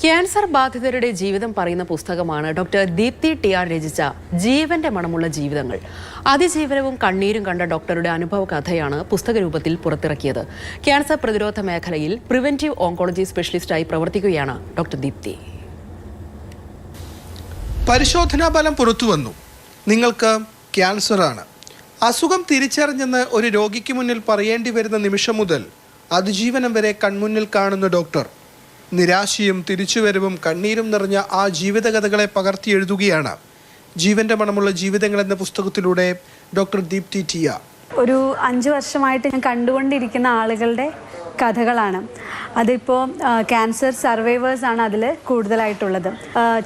Cancer ബാധിതരുടെ ജീവിതം പറയുന്ന പുസ്തകമാണ് ഡോക്ടർ ദീപ്തി ടി.ആർ. രചിച്ച ജീവന്റെ മണമുള്ള ജീവിതങ്ങൾ. അതിജീവനവും കണ്ണീരും കണ്ട ഡോക്ടറുടെ അനുഭവ കഥയാണ് പുസ്തക രൂപത്തിൽ പുറത്തിറക്കിയത്. ക്യാൻസർ പ്രതിരോധ മേഖലയിൽ പ്രിവെന്റീവ് ഓങ്കോളജി സ്പെഷ്യലിസ്റ്റായി പ്രവർത്തിക്കുകയാണ് ഡോക്ടർ ദീപ്തി. പരിശോധനാ ഫലം പുറത്തുവന്നു. നിങ്ങൾക്ക് ക്യാൻസറാണ്. അസുഖം തിരിച്ചറിഞ്ഞെന്ന് ഒരു രോഗിക്ക് മുന്നിൽ പറയേണ്ടി വരുന്ന നിമിഷം മുതൽ അതിജീവനം വരെ കൺമുന്നിൽ കാണുന്ന ഡോക്ടർ നിരാശയും തിരിച്ചുവരവും കണ്ണീരും നിറഞ്ഞ ആ ജീവിതകഥകളെ പകർത്തി എഴുതുകയാണ് ജീവന്റെ മണമുള്ള ജീവിതങ്ങൾ എന്ന പുസ്തകത്തിലൂടെ ഡോക്ടർ ദീപ്തി ടി.ആർ. ഒരു 5 വർഷമായിട്ട് ഞാൻ കണ്ടുകൊണ്ടിരിക്കുന്ന ആളുകളുടെ കഥകളാണ്. അതിപ്പോൾ ക്യാൻസർ സർവൈവേഴ്സാണ് അതിൽ കൂടുതലായിട്ടുള്ളത്.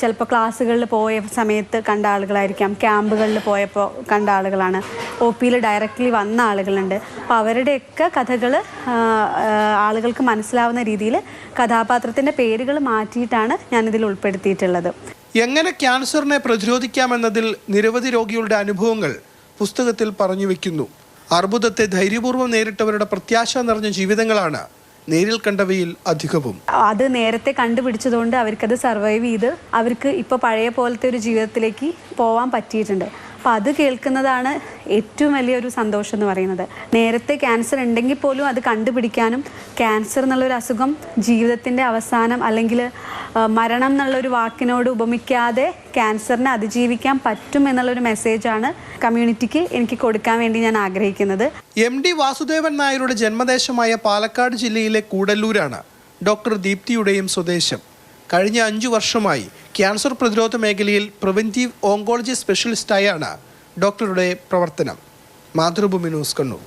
ചിലപ്പോൾ ക്ലാസ്സുകളിൽ പോയ സമയത്ത് കണ്ട ആളുകളായിരിക്കാം, ക്യാമ്പുകളിൽ പോയപ്പോൾ കണ്ട ആളുകളാണ്, OPയിൽ ഡയറക്റ്റ്ലി വന്ന ആളുകളുണ്ട്. അപ്പോൾ അവരുടെയൊക്കെ കഥകൾ ആളുകൾക്ക് മനസ്സിലാവുന്ന രീതിയിൽ കഥാപാത്രത്തിൻ്റെ പേരുകൾ മാറ്റിയിട്ടാണ് ഞാനിതിൽ ഉൾപ്പെടുത്തിയിട്ടുള്ളത്. എങ്ങനെ ക്യാൻസറിനെ പ്രതിരോധിക്കാമെന്നതിൽ നിരവധി രോഗികളുടെ അനുഭവങ്ങൾ പുസ്തകത്തിൽ പറഞ്ഞു വെക്കുന്നു. അർബുദത്തെ ധൈര്യപൂർവ്വം നേരിട്ടവരുടെ പ്രത്യാശ നിറഞ്ഞ ജീവിതങ്ങളാണ് നേരിൽ കണ്ടവയിൽ അധികവും. അത് നേരത്തെ കണ്ടുപിടിച്ചതുകൊണ്ട് അവർക്കത് സർവൈവ് ചെയ്ത് അവർക്ക് ഇപ്പോൾ പഴയ പോലത്തെ ഒരു ജീവിതത്തിലേക്ക് പോകാൻ പറ്റിയിട്ടുണ്ട്. അപ്പോൾ അത് കേൾക്കുന്നതാണ് ഏറ്റവും വലിയൊരു സന്തോഷം എന്ന് പറയുന്നത്. നേരത്തെ ക്യാൻസർ ഉണ്ടെങ്കിൽ പോലും അത് കണ്ടുപിടിക്കാനും ക്യാൻസർ എന്നുള്ളൊരു അസുഖം ജീവിതത്തിൻ്റെ അവസാനം അല്ലെങ്കിൽ മരണം എന്നുള്ളൊരു വാക്കിനോട് ഉപമിക്കാതെ ക്യാൻസറിനെ അതിജീവിക്കാൻ പറ്റും എന്നുള്ളൊരു മെസ്സേജാണ് കമ്മ്യൂണിറ്റിക്ക് എനിക്ക് കൊടുക്കാൻ വേണ്ടി ഞാൻ ആഗ്രഹിക്കുന്നത്. MD വാസുദേവൻ നായരുടെ ജന്മദേശമായ പാലക്കാട് ജില്ലയിലെ കൂടല്ലൂരാണ് ഡോക്ടർ ദീപ്തിയുടെയും സ്വദേശം. കഴിഞ്ഞ 5 വർഷമായി ക്യാൻസർ പ്രതിരോധ മേഖലയിൽ പ്രിവെന്റീവ് ഓങ്കോളജി സ്പെഷ്യലിസ്റ്റായാണ് ഡോക്ടറുടെ പ്രവർത്തനം. മാതൃഭൂമി ന്യൂസ്, കണ്ണൂർ.